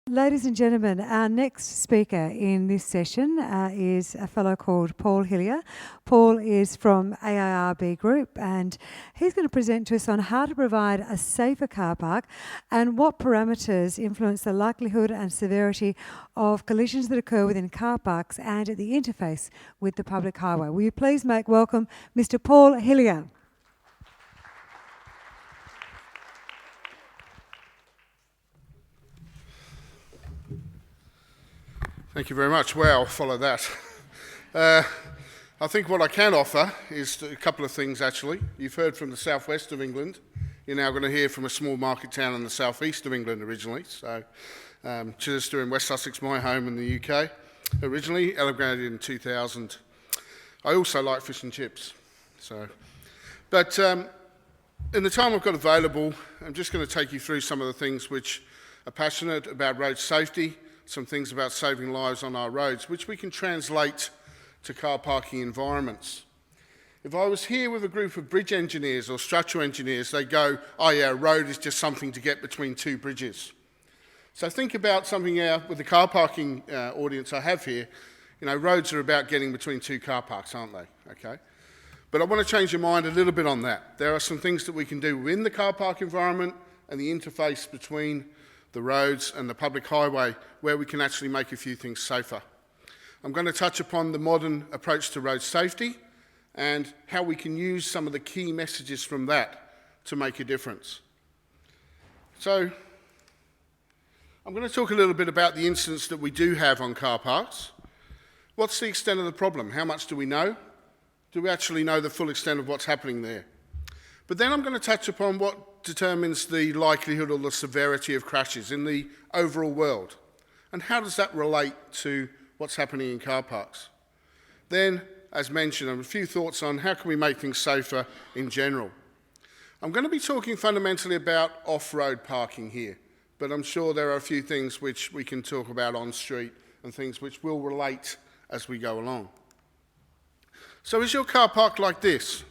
Ladies and gentlemen, our next speaker in this session is a fellow called Paul Hillier. Paul is from AIRB Group and he's going to present to us on how to provide a safer car park and what parameters influence the likelihood and severity of collisions that occur within car parks and at the interface with the public highway. Will you please make welcome Mr. Paul Hillier? Thank you very much. Well, I'll follow that. I think what I can offer is a couple of things, actually. You've heard from the southwest of England. You're now going to hear from a small market town in the southeast of England originally. So, Chichester in West Sussex, my home in the UK, originally, emigrated in 2000. I also like fish and chips. But in the time I've got available, I'm just going to take you through some of the things which are passionate about road safety, some things about saving lives on our roads, which we can translate to car parking environments. If I was here with a group of bridge engineers or structural engineers, they go, oh yeah, a road is just something to get between two bridges. So think about something with the car parking audience I have here. You know, roads are about getting between two car parks, aren't they? Okay. But I want to change your mind a little bit on that. There are some things that we can do within the car park environment and the interface between the roads and the public highway where we can actually make a few things safer. I'm going to touch upon the modern approach to road safety and how we can use some of the key messages from that to make a difference. So, I'm going to talk a little bit about the incidents that we do have on car parks. What's the extent of the problem? How much do we know? Do we actually know the full extent of what's happening there? But then I'm going to touch upon what determines the likelihood or the severity of crashes in the overall world. And how does that relate to what's happening in car parks? Then, as mentioned, a few thoughts on how can we make things safer in general. I'm going to be talking fundamentally about off-road parking here, but I'm sure there are a few things which we can talk about on street and things which will relate as we go along. So is your car parked like this?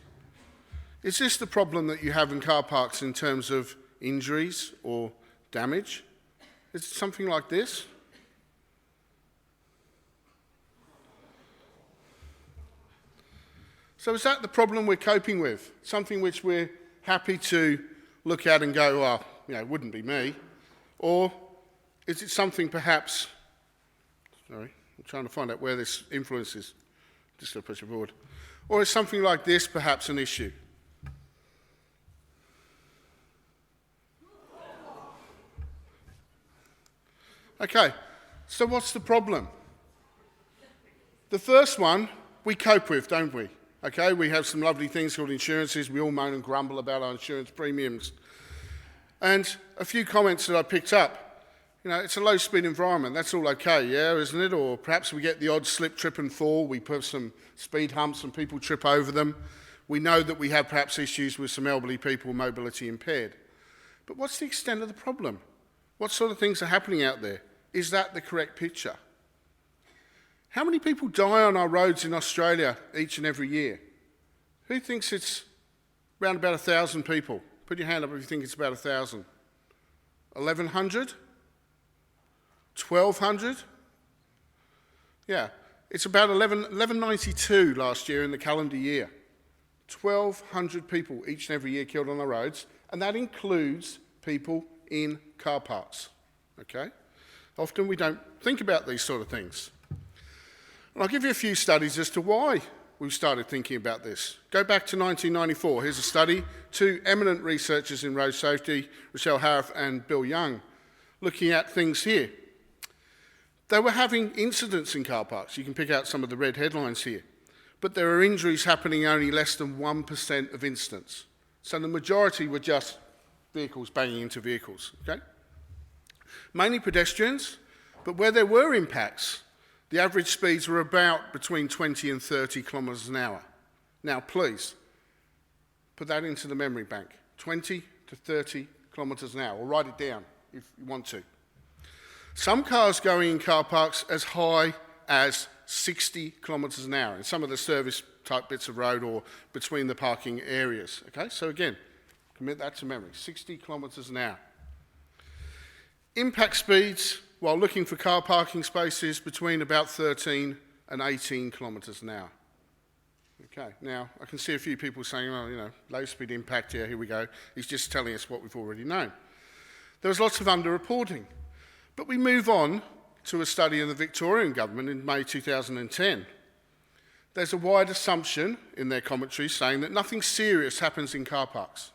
Is this the problem that you have in car parks in terms of injuries or damage? Is it something like this? So is that the problem we're coping with? Something which we're happy to look at and go, well, you know, it wouldn't be me. Or is it something perhaps, sorry, I'm trying to find out where this influence is. Just going to push it forward. Or is something like this perhaps an issue? Okay, so what's the problem? The first one we cope with, don't we? Okay, we have some lovely things called insurances. We all moan and grumble about our insurance premiums. And a few comments that I picked up. You know, it's a low-speed environment. That's all okay, yeah, isn't it? Or perhaps we get the odd slip, trip and fall. We put some speed humps and people trip over them. We know that we have perhaps issues with some elderly people, mobility impaired. But what's the extent of the problem? What sort of things are happening out there? Is that the correct picture? How many people die on our roads in Australia each and every year? Who thinks it's around about 1,000 people? Put your hand up if you think it's about 1,000. 1,100? 1,200? Yeah, it's about 1,192 last year in the calendar year. 1,200 people each and every year killed on the roads, and that includes people in car parks, okay? Often we don't think about these sort of things. And I'll give you a few studies as to why we've started thinking about this. Go back to 1994. Here's a study, two eminent researchers in road safety, Rochelle Harif and Bill Young, looking at things here. They were having incidents in car parks. You can pick out some of the red headlines here. But there are injuries happening only less than 1% of incidents. So the majority were just vehicles banging into vehicles, okay? Mainly pedestrians, but where there were impacts, the average speeds were about between 20 and 30 kilometres an hour. Now, please, put that into the memory bank. 20 to 30 kilometres an hour, or write it down if you want to. Some cars going in car parks as high as 60 kilometres an hour in some of the service type bits of road or between the parking areas. Okay, so again, commit that to memory, 60 kilometres an hour. Impact speeds while looking for car parking spaces between about 13 and 18 kilometres an hour. Okay, now I can see a few people saying, well, you know, low speed impact here we go. He's just telling us what we've already known. There was lots of underreporting. But we move on to a study in the Victorian government in May 2010. There's a wide assumption in their commentary saying that nothing serious happens in car parks.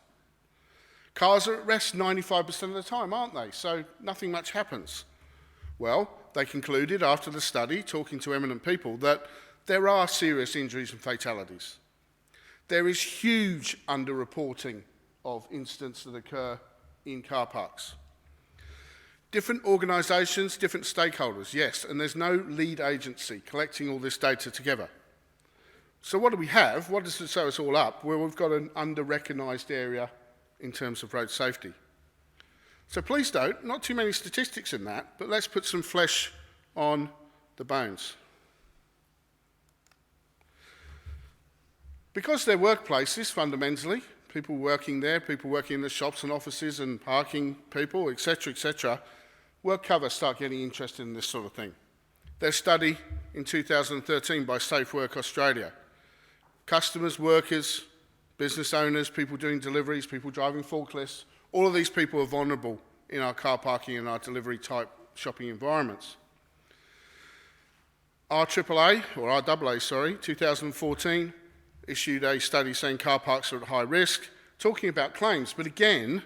Cars are at rest 95% of the time, aren't they? So nothing much happens. Well, they concluded after the study, talking to eminent people, that there are serious injuries and fatalities. There is huge underreporting of incidents that occur in car parks. Different organisations, different stakeholders, yes, and there's no lead agency collecting all this data together. So what do we have? What does it sew us all up? Well, we've got an under-recognised area in terms of road safety. So please don't, not too many statistics in that, but let's put some flesh on the bones. Because they're workplaces, fundamentally, people working there, people working in the shops and offices and parking people, etc., WorkCover start getting interested in this sort of thing. Their study in 2013 by Safe Work Australia. Customers, workers, business owners, people doing deliveries, people driving forklifts, all of these people are vulnerable in our car parking and our delivery type shopping environments. RAAA, 2014, issued a study saying car parks are at high risk, talking about claims, but again,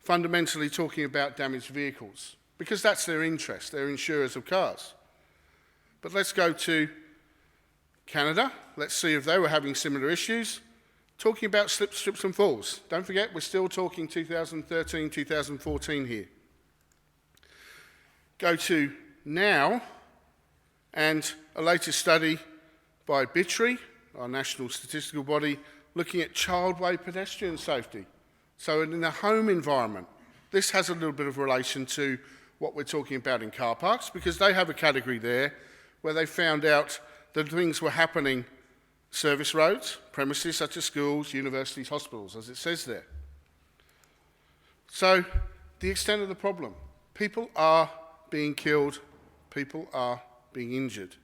fundamentally talking about damaged vehicles, because that's their interest, they're insurers of cars. But let's go to Canada, let's see if they were having similar issues, talking about slips, trips and falls. Don't forget, we're still talking 2013, 2014 here. Go to now, and a latest study by BITRE, our national statistical body, looking at childway pedestrian safety. So in a home environment, this has a little bit of relation to what we're talking about in car parks, because they have a category there where they found out that things were happening service roads, premises such as schools, universities, hospitals, as it says there. So the extent of the problem, people are being killed, people are being injured.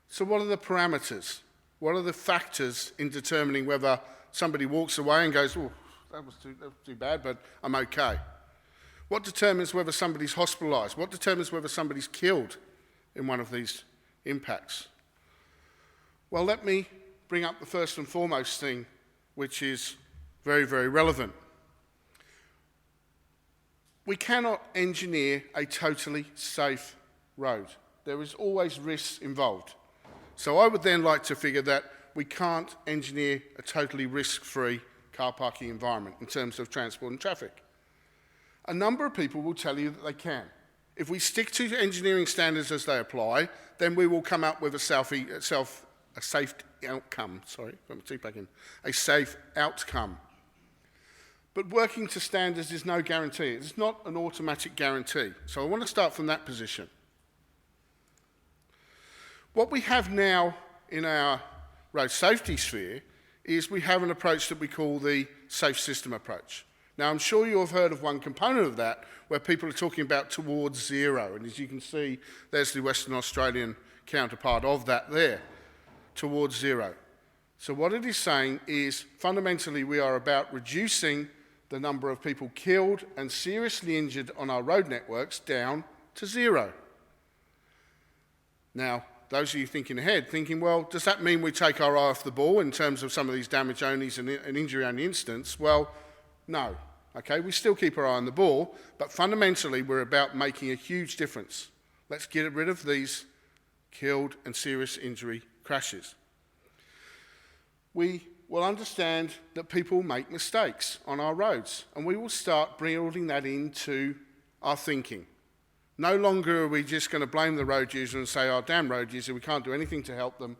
So what are the parameters? What are the factors in determining whether somebody walks away and goes, oh, that was too bad, but I'm okay? What determines whether somebody's hospitalised? What determines whether somebody's killed in one of these impacts? Well, let me bring up the first and foremost thing, which is very, very relevant. We cannot engineer a totally safe road. There is always risks involved. So I would then like to figure that we can't engineer a totally risk-free car parking environment in terms of transport and traffic. A number of people will tell you that they can. If we stick to engineering standards as they apply, then we will come up with a safe outcome. A safe outcome. But working to standards is no guarantee. It's not an automatic guarantee. So I want to start from that position. What we have now in our road safety sphere is we have an approach that we call the safe system approach. Now, I'm sure you have heard of one component of that where people are talking about towards zero. And as you can see, there's the Western Australian counterpart of that there, towards zero. So what it is saying is fundamentally we are about reducing the number of people killed and seriously injured on our road networks down to zero. Now, those of you thinking ahead, thinking, well, does that mean we take our eye off the ball in terms of some of these damage-only and injury-only incidents? Well, no. Okay, we still keep our eye on the ball, but fundamentally we're about making a huge difference. Let's get rid of these killed and serious injury crashes. We will understand that people make mistakes on our roads, and we will start building that into our thinking. No longer are we just going to blame the road user and say, oh, damn road user, we can't do anything to help them.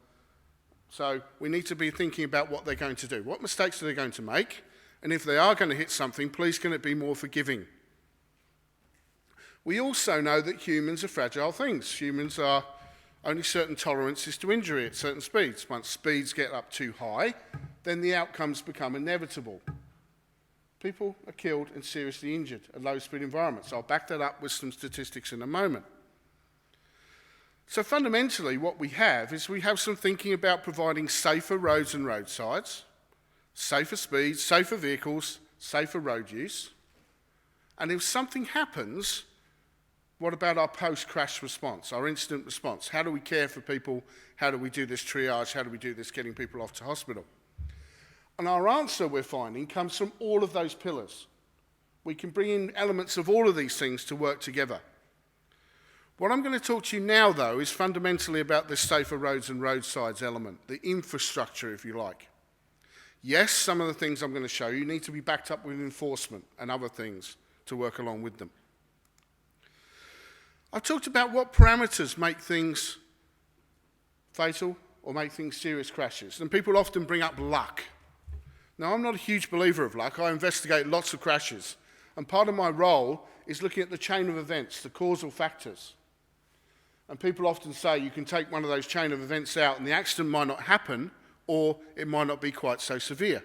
So we need to be thinking about what they're going to do. What mistakes are they going to make? And if they are going to hit something, please can it be more forgiving? We also know that humans are fragile things. Humans are only certain tolerances to injury at certain speeds. Once speeds get up too high, then the outcomes become inevitable. People are killed and seriously injured at low-speed environments. I'll back that up with some statistics in a moment. So fundamentally, what we have is we have some thinking about providing safer roads and roadsides, safer speeds, safer vehicles, safer road use. And if something happens, what about our post-crash response, our incident response? How do we care for people? How do we do this triage? How do we do this getting people off to hospital? And our answer, we're finding, comes from all of those pillars. We can bring in elements of all of these things to work together. What I'm going to talk to you now, though, is fundamentally about this safer roads and roadsides element, the infrastructure, if you like. Yes, some of the things I'm going to show you need to be backed up with enforcement and other things to work along with them. I've talked about what parameters make things fatal or make things serious crashes, and people often bring up luck. Now, I'm not a huge believer of luck. I investigate lots of crashes, and part of my role is looking at the chain of events, the causal factors. And people often say you can take one of those chain of events out and the accident might not happen, or it might not be quite so severe.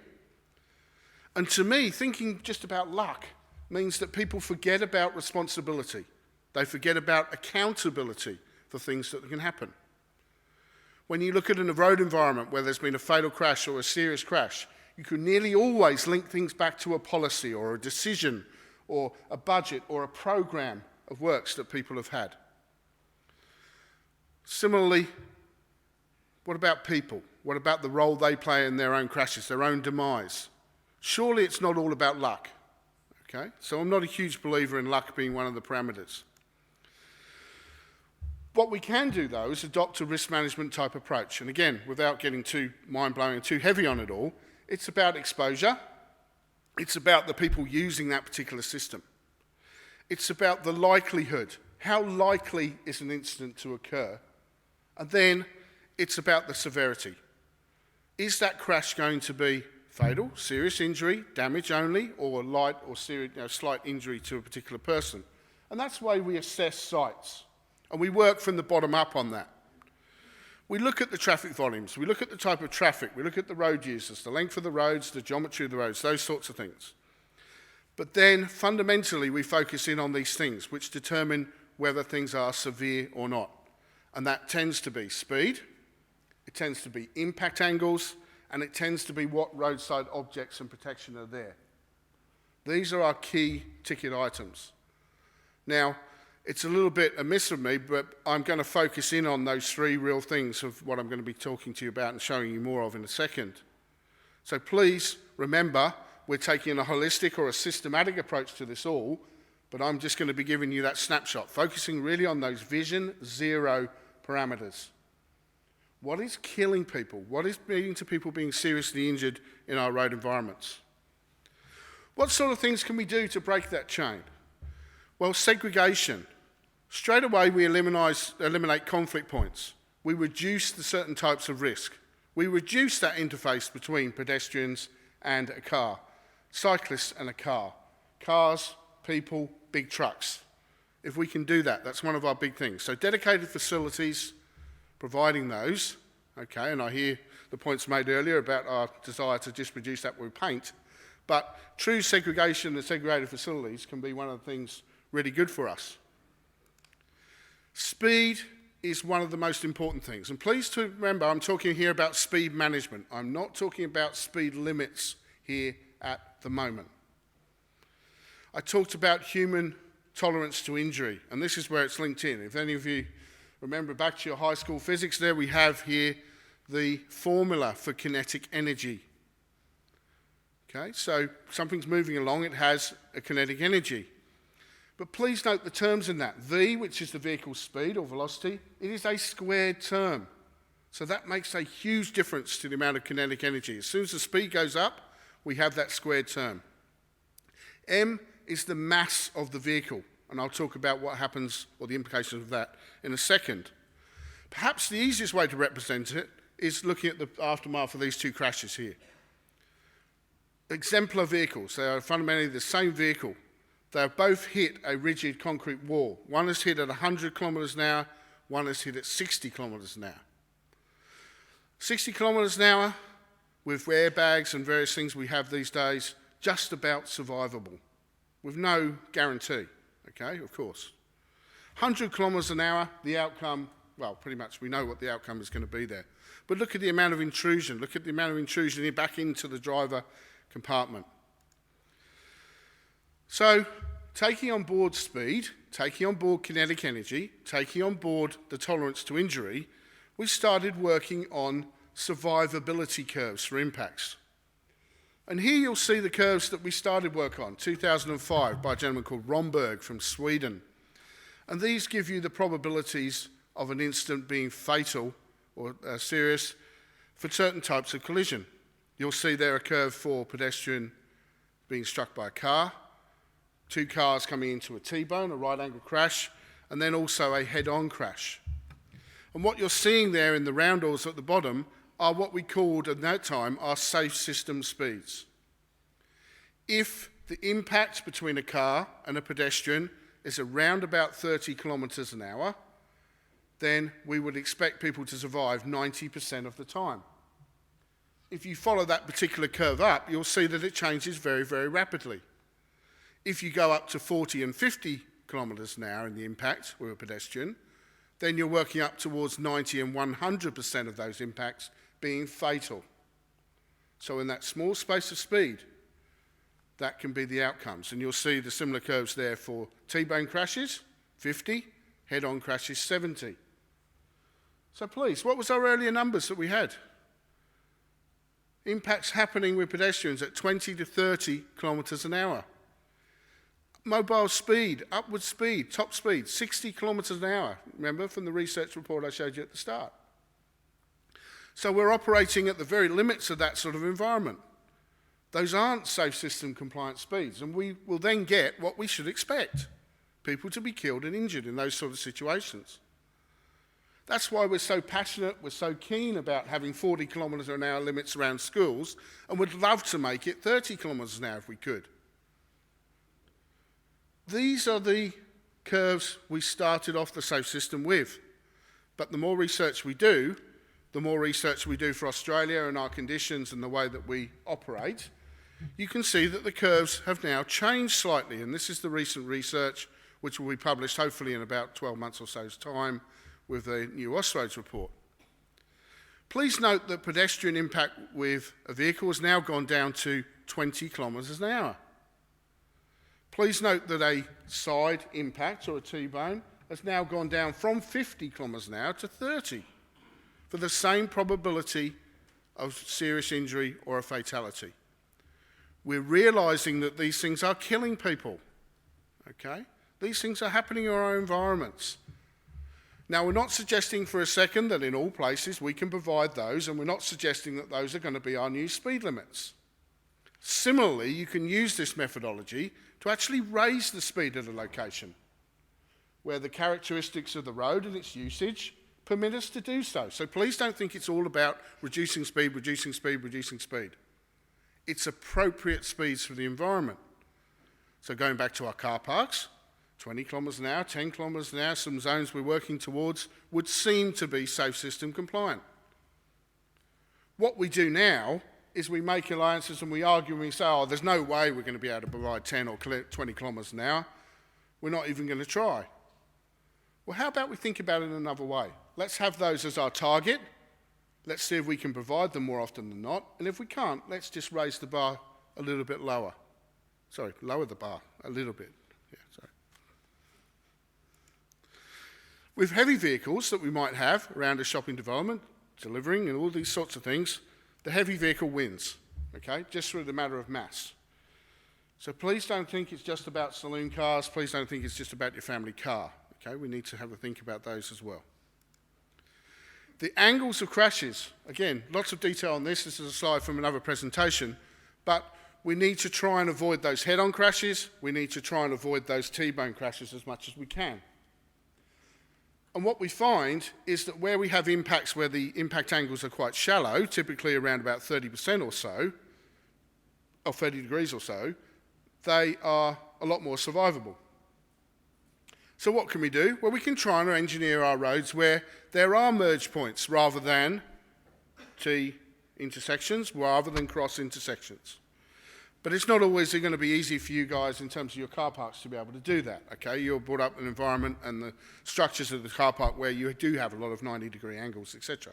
And to me, thinking just about luck means that people forget about responsibility. They forget about accountability for things that can happen. When you look at a road environment where there's been a fatal crash or a serious crash, you can nearly always link things back to a policy or a decision or a budget or a program of works that people have had. Similarly, what about people? What about the role they play in their own crashes, their own demise? Surely it's not all about luck. Okay? So I'm not a huge believer in luck being one of the parameters. What we can do, though, is adopt a risk management type approach. And again, without getting too mind-blowing and too heavy on it all, it's about exposure. It's about the people using that particular system. It's about the likelihood. How likely is an incident to occur? And then it's about the severity. Is that crash going to be fatal, serious injury, damage only, or light or serious, slight injury to a particular person? And that's why we assess sites. And we work from the bottom up on that. We look at the traffic volumes, we look at the type of traffic, we look at the road users, the length of the roads, the geometry of the roads, those sorts of things. But then, fundamentally, we focus in on these things, which determine whether things are severe or not. And that tends to be speed, it tends to be impact angles, and it tends to be what roadside objects and protection are there. These are our key ticket items. Now, it's a little bit amiss of me, but I'm going to focus in on those three real things of what I'm going to be talking to you about and showing you more of in a second. So please remember, we're taking a holistic or a systematic approach to this all, but I'm just going to be giving you that snapshot, focusing really on those vision zero parameters. What is killing people? What is leading to people being seriously injured in our road environments? What sort of things can we do to break that chain? Well, segregation. Straight away, we eliminate conflict points. We reduce the certain types of risk. We reduce that interface between pedestrians and a car, cyclists and a car, cars, people, big trucks. If we can do that, that's one of our big things. So dedicated facilities, providing those, okay, and I hear the points made earlier about our desire to just produce that with paint, but true segregation and segregated facilities can be one of the things really good for us. Speed is one of the most important things. And please to remember, I'm talking here about speed management. I'm not talking about speed limits here at the moment. I talked about human tolerance to injury, and this is where it's linked in. If any of you remember back to your high school physics there, we have here the formula for kinetic energy. Okay, so something's moving along, it has a kinetic energy. But please note the terms in that. V, which is the vehicle's speed or velocity, it is a squared term. So that makes a huge difference to the amount of kinetic energy. As soon as the speed goes up, we have that squared term. M is the mass of the vehicle, and I'll talk about what happens or the implications of that in a second. Perhaps the easiest way to represent it is looking at the aftermath of these two crashes here. Exemplar vehicles, they are fundamentally the same vehicle. They have both hit a rigid concrete wall. One is hit at 100 kilometres an hour, one is hit at 60 kilometres an hour. 60 kilometres an hour with airbags and various things we have these days just about survivable, with no guarantee, okay, of course. 100 kilometres an hour, the outcome, well, pretty much we know what the outcome is going to be there. But look at the amount of intrusion. Look at the amount of intrusion back into the driver compartment. So, taking on board speed, taking on board kinetic energy, taking on board the tolerance to injury, we started working on survivability curves for impacts. And here you'll see the curves that we started work on, 2005, by a gentleman called Romberg from Sweden. And these give you the probabilities of an incident being fatal or serious for certain types of collision. You'll see there a curve for pedestrian being struck by a car, 2 cars coming into a T-bone, a right-angle crash, and then also a head-on crash. And what you're seeing there in the roundels at the bottom are what we called at that time our safe system speeds. If the impact between a car and a pedestrian is around about 30 kilometres an hour, then we would expect people to survive 90% of the time. If you follow that particular curve up, you'll see that it changes very, very rapidly. If you go up to 40 and 50 kilometres an hour in the impact with a pedestrian, then you're working up towards 90 and 100% of those impacts being fatal. So in that small space of speed, that can be the outcomes. And you'll see the similar curves there for T-bone crashes, 50, head-on crashes, 70. So please, what was our earlier numbers that we had? Impacts happening with pedestrians at 20 to 30 kilometres an hour. Mobile speed, upward speed, top speed, 60 kilometres an hour. Remember from the research report I showed you at the start. So we're operating at the very limits of that sort of environment. Those aren't safe system compliant speeds, and we will then get what we should expect, people to be killed and injured in those sort of situations. That's why we're so passionate, we're so keen about having 40 kilometres an hour limits around schools, and would love to make it 30 kilometres an hour if we could. These are the curves we started off the safe system with, but the more research we do, the more research we do for Australia and our conditions and the way that we operate, you can see that the curves have now changed slightly, and this is the recent research which will be published hopefully in about 12 months or so's time with the new Austroads report. Please note that pedestrian impact with a vehicle has now gone down to 20 kilometres an hour. Please note that a side impact or a T-bone has now gone down from 50 kilometres an hour to 30 for the same probability of serious injury or a fatality. We're realising that these things are killing people, okay? These things are happening in our environments. Now, we're not suggesting for a second that in all places we can provide those, and we're not suggesting that those are going to be our new speed limits. Similarly, you can use this methodology to actually raise the speed at a location where the characteristics of the road and its usage permit us to do so. So please don't think it's all about reducing speed, reducing speed, reducing speed. It's appropriate speeds for the environment. So going back to our car parks, 20 kilometres an hour, 10 kilometres an hour, some zones we're working towards would seem to be safe system compliant. What we do now is we make alliances and we argue and we say, oh, there's no way we're going to be able to provide 10 or 20 kilometres an hour. We're not even going to try. Well, how about we think about it in another way? Let's have those as our target. Let's see if we can provide them more often than not. And if we can't, let's just raise the bar a little bit lower. Sorry, lower the bar a little bit. Yeah, sorry. With heavy vehicles that we might have around a shopping development, delivering and all these sorts of things, the heavy vehicle wins, okay, just through the matter of mass. So please don't think it's just about saloon cars. Please don't think it's just about your family car, okay? We need to have a think about those as well. The angles of crashes, again, lots of detail on this. This is a slide from another presentation, but we need to try and avoid those head-on crashes. We need to try and avoid those T-bone crashes as much as we can. And what we find is that where we have impacts where the impact angles are quite shallow, typically around about 30% or so, or 30 degrees or so, they are a lot more survivable. So what can we do? Well, we can try and engineer our roads where there are merge points rather than T intersections, rather than cross intersections. But it's not always going to be easy for you guys in terms of your car parks to be able to do that, okay? You're brought up in an environment and the structures of the car park where you do have a lot of 90-degree angles, etc.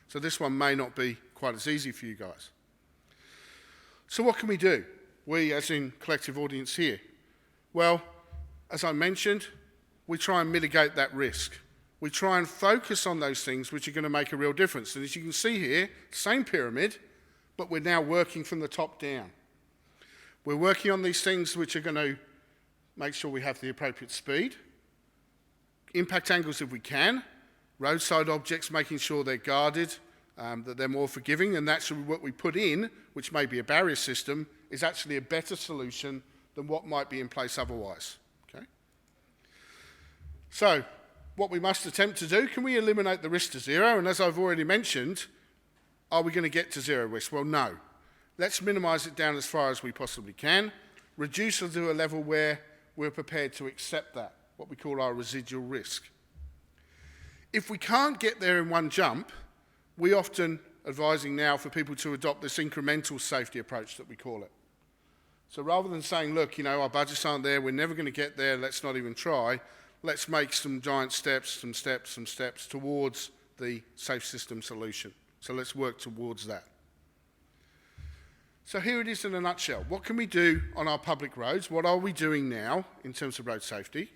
So this one may not be quite as easy for you guys. So what can we do? We, as in collective audience here. Well, as I mentioned, we try and mitigate that risk. We try and focus on those things which are going to make a real difference. And as you can see here, same pyramid, but we're now working from the top down. We're working on these things which are going to make sure we have the appropriate speed, impact angles if we can, roadside objects, making sure they're guarded, that they're more forgiving, and that's what we put in, which may be a barrier system, is actually a better solution than what might be in place otherwise. Okay? So, what we must attempt to do, can we eliminate the risk to zero? And as I've already mentioned, are we going to get to zero risk? Well, no. Let's minimise it down as far as we possibly can, reduce it to a level where we're prepared to accept that, what we call our residual risk. If we can't get there in one jump, we often advising now for people to adopt this incremental safety approach that we call it. So rather than saying, look, our budgets aren't there, we're never going to get there, let's not even try, let's make some giant steps, some steps towards the safe system solution. So let's work towards that. So here it is in a nutshell. What can we do on our public roads? What are we doing now in terms of road safety?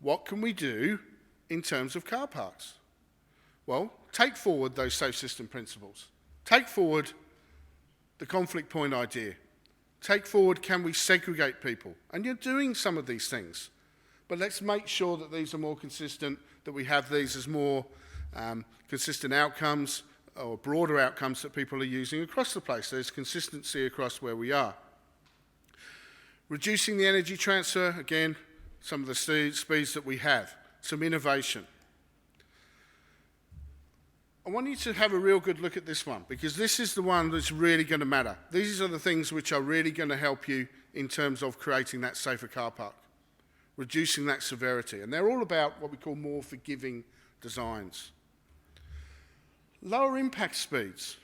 What can we do in terms of car parks? Well, take forward those safe system principles. Take forward the conflict point idea. Take forward, can we segregate people? And you're doing some of these things. But let's make sure that these are more consistent, that we have these as more consistent outcomes, or broader outcomes that people are using across the place. There's consistency across where we are. Reducing the energy transfer, again, some of the speeds that we have. Some innovation. I want you to have a real good look at this one, because this is the one that's really going to matter. These are the things which are really going to help you in terms of creating that safer car park, reducing that severity. And they're all about what we call more forgiving designs. Lower impact speeds.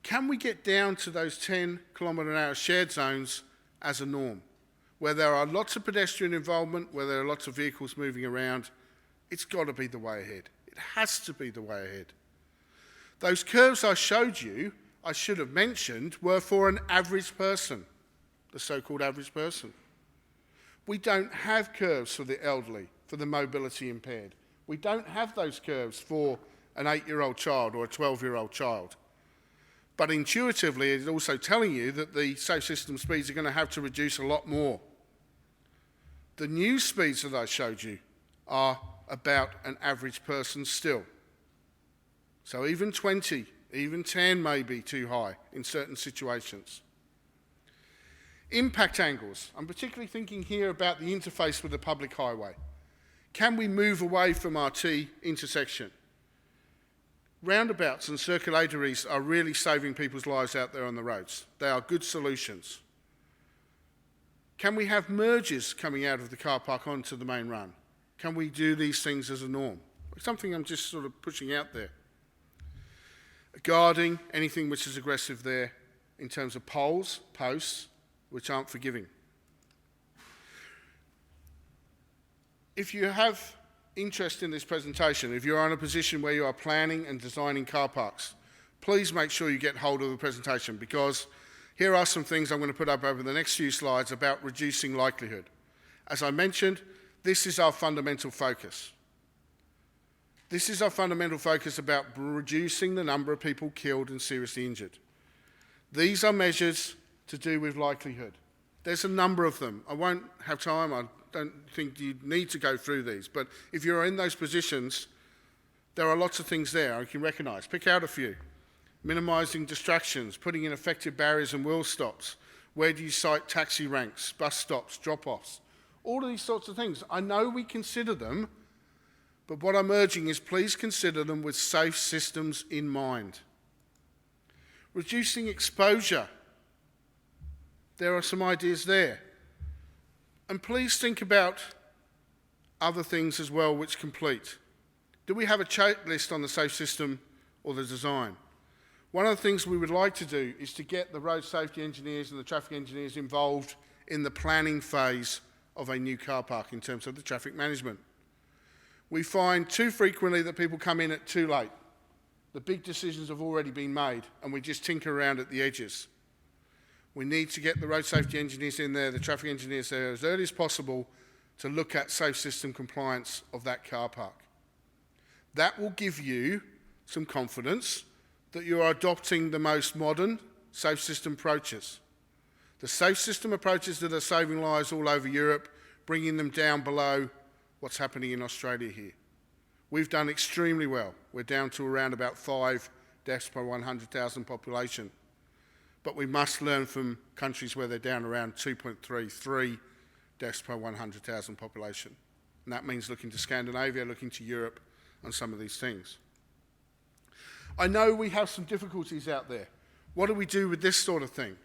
Can we get down to those 10 km/h shared zones as a norm, where there are lots of pedestrian involvement, where there are lots of vehicles moving around? It's got to be the way ahead. It has to be the way ahead. Those curves I showed you, I should have mentioned, were for an average person, the so-called average person. We don't have curves for the elderly, for the mobility impaired. We don't have those curves for an 8-year-old child or a 12-year-old child. But intuitively, it's also telling you that the safe system speeds are going to have to reduce a lot more. The new speeds that I showed you are about an average person still. So even 20, even 10 may be too high in certain situations. Impact angles. I'm particularly thinking here about the interface with the public highway. Can we move away from our T intersection? Roundabouts and circulatories are really saving people's lives out there on the roads. They are good solutions. Can we have merges coming out of the car park onto the main run? Can we do these things as a norm? Something I'm just sort of pushing out there. Guarding, anything which is aggressive there in terms of poles, posts, which aren't forgiving. If you have interest in this presentation, if you're in a position where you are planning and designing car parks, please make sure you get hold of the presentation, because here are some things I'm going to put up over the next few slides about reducing likelihood. As I mentioned, this is our fundamental focus. This is our fundamental focus about reducing the number of people killed and seriously injured. These are measures to do with likelihood. There's a number of them. I won't have time. I don't think you need to go through these. But if you're in those positions, there are lots of things there I can recognise. Pick out a few. Minimising distractions, putting in effective barriers and wheel stops. Where do you site taxi ranks, bus stops, drop-offs? All of these sorts of things. I know we consider them, but what I'm urging is please consider them with safe systems in mind. Reducing exposure. There are some ideas there. And please think about other things as well which complete. Do we have a checklist on the safe system or the design? One of the things we would like to do is to get the road safety engineers and the traffic engineers involved in the planning phase of a new car park in terms of the traffic management. We find too frequently that people come in at too late. The big decisions have already been made and we just tinker around at the edges. We need to get the road safety engineers in there, the traffic engineers there as early as possible to look at safe system compliance of that car park. That will give you some confidence that you are adopting the most modern safe system approaches. The safe system approaches that are saving lives all over Europe, bringing them down below what's happening in Australia here. We've done extremely well. We're down to around about 5 deaths per 100,000 population. But we must learn from countries where they're down around 2.3 deaths per 100,000 population. And that means looking to Scandinavia, looking to Europe on some of these things. I know we have some difficulties out there. What do we do with this sort of thing?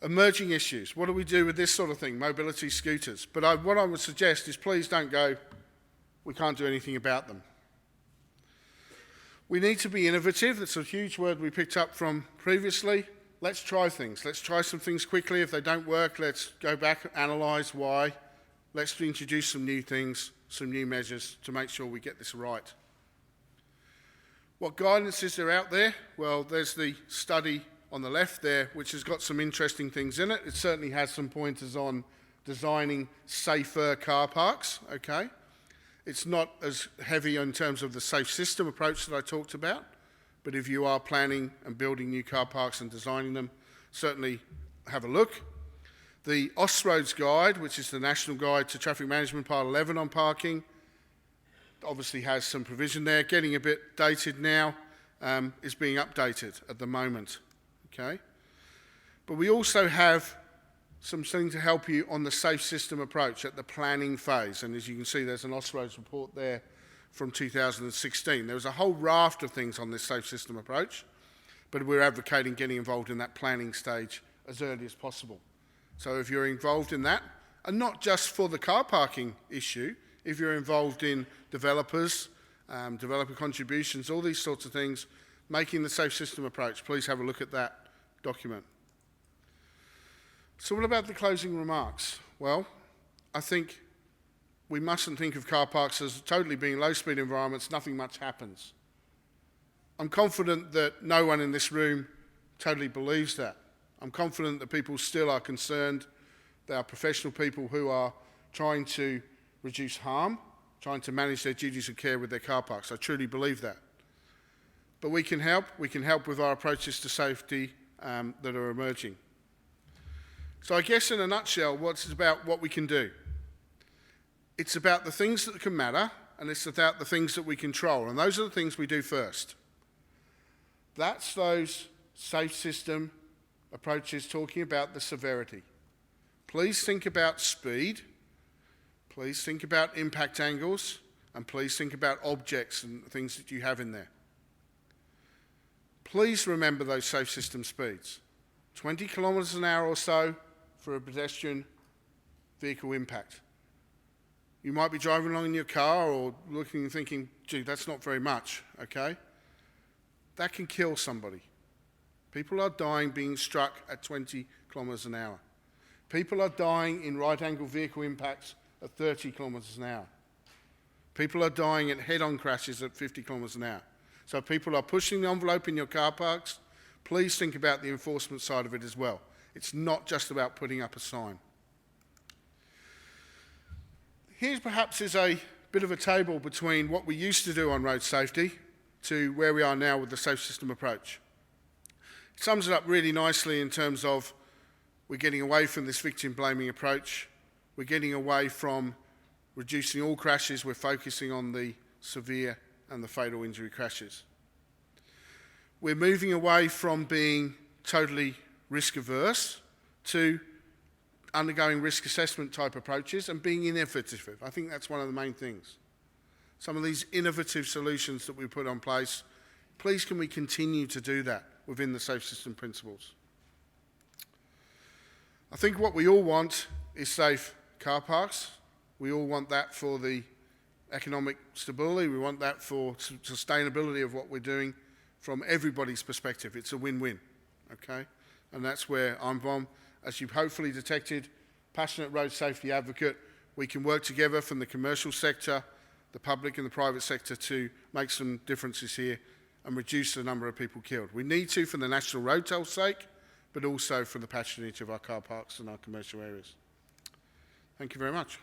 Emerging issues. What do we do with this sort of thing? Mobility scooters. But what I would suggest is please don't go, we can't do anything about them. We need to be innovative. That's a huge word we picked up from previously. Let's try things. Let's try some things quickly. If they don't work, let's go back and analyse why. Let's introduce some new things, some new measures to make sure we get this right. What guidance is there out there? Well, there's the study on the left there, which has got some interesting things in it. It certainly has some pointers on designing safer car parks, okay? It's not as heavy in terms of the safe system approach that I talked about, but if you are planning and building new car parks and designing them, certainly have a look. The Austroads Guide, which is the National Guide to Traffic Management, Part 11 on parking, obviously has some provision there, getting a bit dated now, is being updated at the moment, okay? But we also have some things to help you on the safe system approach at the planning phase, and as you can see there's an Austroads report there from 2016. There was a whole raft of things on this safe system approach, but we're advocating getting involved in that planning stage as early as possible. So if you're involved in that, and not just for the car parking issue, if you're involved in developers, developer contributions, all these sorts of things, making the safe system approach, please have a look at that document. So what about the closing remarks? Well, I think we mustn't think of car parks as totally being low-speed environments, nothing much happens. I'm confident that no one in this room totally believes that. I'm confident that people still are concerned. They are professional people who are trying to reduce harm, trying to manage their duties of care with their car parks. I truly believe that. But we can help. We can help with our approaches to safety that are emerging. So I guess in a nutshell, it's about what we can do. It's about the things that can matter, and it's about the things that we control. And those are the things we do first. That's those safe system approaches talking about the severity. Please think about speed. Please think about impact angles. And please think about objects and things that you have in there. Please remember those safe system speeds. 20 kilometres an hour or so for a pedestrian vehicle impact. You might be driving along in your car or looking and thinking, gee, that's not very much, okay? That can kill somebody. People are dying being struck at 20 kilometres an hour. People are dying in right-angle vehicle impacts at 30 kilometres an hour. People are dying at head-on crashes at 50 kilometres an hour. So people are pushing the envelope in your car parks. Please think about the enforcement side of it as well. It's not just about putting up a sign. Here perhaps is a bit of a table between what we used to do on road safety to where we are now with the safe system approach. It sums it up really nicely in terms of we're getting away from this victim blaming approach. We're getting away from reducing all crashes. We're focusing on the severe and the fatal injury crashes. We're moving away from being totally risk averse to undergoing risk assessment type approaches and being innovative. I think that's one of the main things. Some of these innovative solutions that we put in place, please can we continue to do that within the safe system principles? I think what we all want is safe car parks. We all want that for the economic stability. We want that for sustainability of what we're doing from everybody's perspective. It's a win-win, okay? And that's where I'm from. As you've hopefully detected, passionate road safety advocate. We can work together from the commercial sector, the public and the private sector to make some differences here and reduce the number of people killed. We need to for the national road toll's sake, but also for the patronage of our car parks and our commercial areas. Thank you very much.